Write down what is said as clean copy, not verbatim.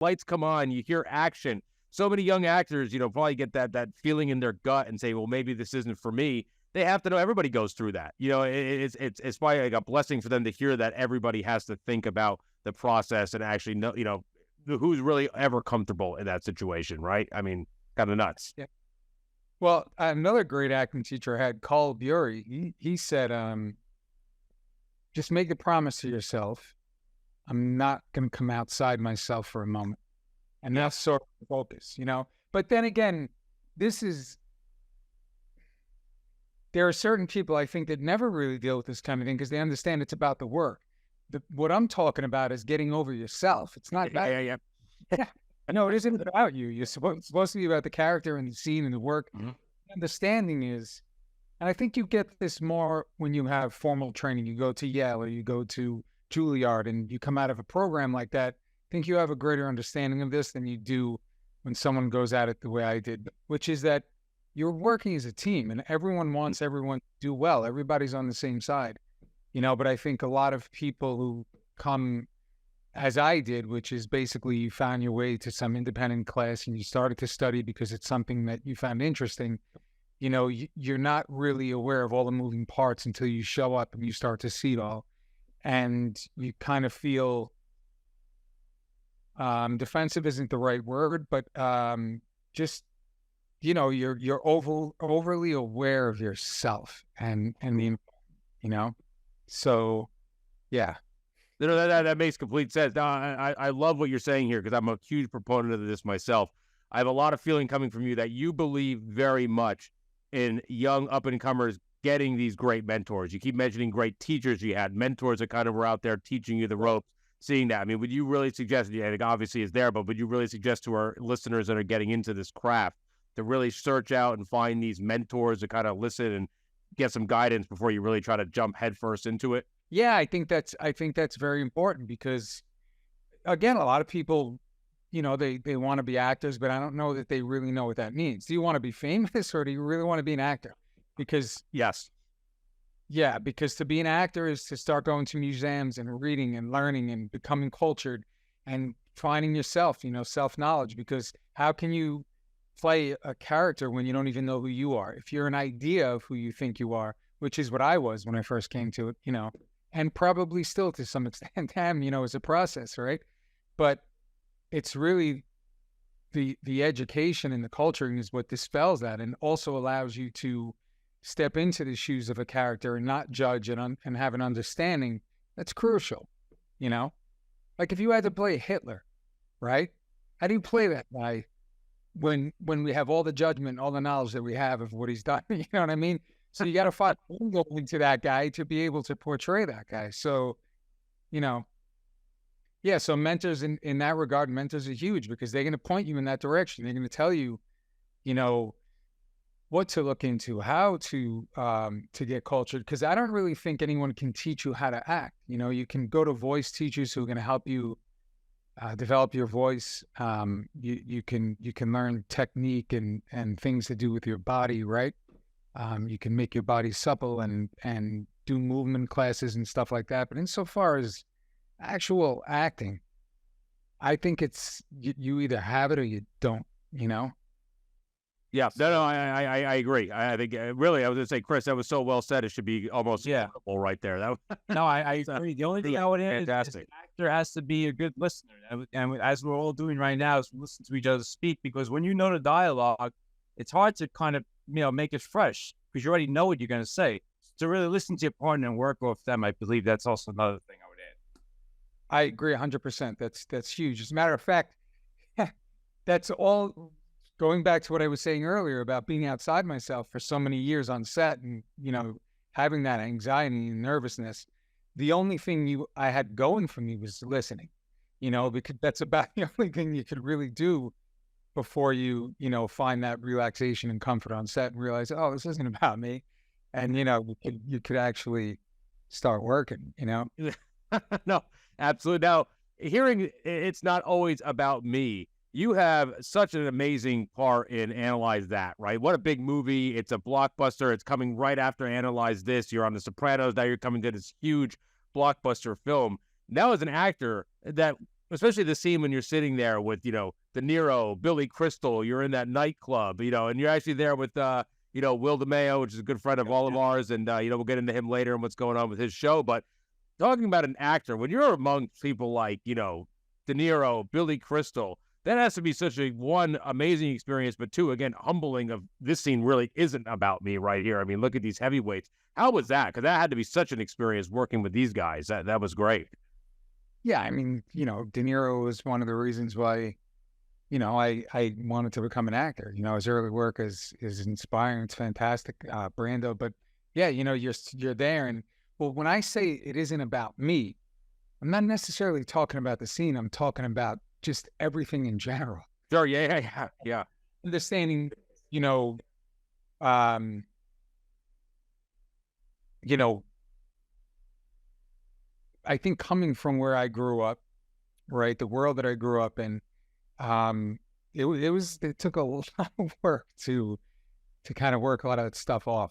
lights come on, you hear action. So many young actors, probably get that feeling in their gut and say, well, maybe this isn't for me. They have to know everybody goes through that. It's probably like a blessing for them to hear that everybody has to think about the process and actually know, who's really ever comfortable in that situation, right? I mean, kind of nuts. Yeah. Well, another great acting teacher I had, Carl Bury. He said, just make a promise to yourself. I'm not going to come outside myself for a moment. And that's sort of the focus, But then again, there are certain people I think that never really deal with this kind of thing because they understand it's about the work. What I'm talking about is getting over yourself. It's not about Yeah. No, it isn't about you. It's supposed to be about the character and the scene and the work. Mm-hmm. Understanding is, and I think you get this more when you have formal training. You go to Yale or you go to Juilliard and you come out of a program like that. I think you have a greater understanding of this than you do when someone goes at it the way I did, which is that you're working as a team and everyone wants everyone to do well. Everybody's on the same side, but I think a lot of people who come as I did, which is basically you found your way to some independent class and you started to study because it's something that you found interesting, you're not really aware of all the moving parts until you show up and you start to see it all. And you kind of feel defensive isn't the right word, but just, you're overly aware of yourself and the, so yeah. That makes complete sense. Now, I love what you're saying here because I'm a huge proponent of this myself. I have a lot of feeling coming from you that you believe very much in young up-and-comers getting these great mentors. You keep mentioning great teachers you had, mentors that kind of were out there teaching you the ropes, seeing that. I mean, would you really suggest, it obviously is there, but would you really suggest to our listeners that are getting into this craft to really search out and find these mentors to kind of listen and get some guidance before you really try to jump headfirst into it? Yeah, I think that's very important because, again, a lot of people, they want to be actors, but I don't know that they really know what that means. Do you want to be famous or do you really want to be an actor? Because because to be an actor is to start going to museums and reading and learning and becoming cultured and finding yourself, self-knowledge. Because how can you play a character when you don't even know who you are? If you're an idea of who you think you are, which is what I was when I first came to it, and probably still to some extent am, as a process, right? But it's really the education and the culturing is what dispels that and also allows you to step into the shoes of a character and not judge and have an understanding. That's crucial, Like if you had to play Hitler, right? How do you play that guy when we have all the judgment, all the knowledge that we have of what he's done? You know what I mean? So you got to find into that guy to be able to portray that guy. So, so mentors in that regard, mentors are huge because they're going to point you in that direction. They're going to tell you, what to look into, how to get cultured. Because I don't really think anyone can teach you how to act. You can go to voice teachers who are going to help you develop your voice. You can learn technique and things to do with your body, right? You can make your body supple and do movement classes and stuff like that. But insofar as actual acting, I think it's you either have it or you don't, Yeah, no, I agree. I think really, I was going to say, Chris, that was so well said. It should be almost incredible right there. No, I agree. The only thing I would add is the actor has to be a good listener. And as we're all doing right now is listen to each other speak, because when you know the dialogue, it's hard to kind of, make it fresh because you already know what you're going to say. To really listen to your partner and work off them, I believe that's also another thing I would add. I agree 100%. That's huge. As a matter of fact, that's all going back to what I was saying earlier about being outside myself for so many years on set and, having that anxiety and nervousness. The only thing I had going for me was listening, because that's about the only thing you could really do before you, find that relaxation and comfort on set and realize, oh, this isn't about me. And, you could actually start working, No, absolutely. Now, hearing it's not always about me. You have such an amazing part in Analyze That, right? What a big movie. It's a blockbuster. It's coming right after Analyze This. You're on The Sopranos. Now you're coming to this huge blockbuster film. Now, as an actor, that especially the scene when you're sitting there with, De Niro, Billy Crystal, you're in that nightclub, and you're actually there with, Will DeMeo, which is a good friend of all of ours. And, we'll get into him later and what's going on with his show. But talking about an actor, when you're among people like, De Niro, Billy Crystal, that has to be such a, one, amazing experience, but two, again, humbling of this scene really isn't about me right here. I mean, look at these heavyweights. How was that? Because that had to be such an experience working with these guys. That was great. Yeah, I mean, De Niro was one of the reasons why, I wanted to become an actor. His early work is inspiring. It's fantastic. Brando, but yeah, you're there. And well, when I say it isn't about me, I'm not necessarily talking about the scene. I'm talking about just everything in general. Sure. Yeah. Understanding, I think coming from where I grew up, right, the world that I grew up in, it took a lot of work to kind of work a lot of that stuff off.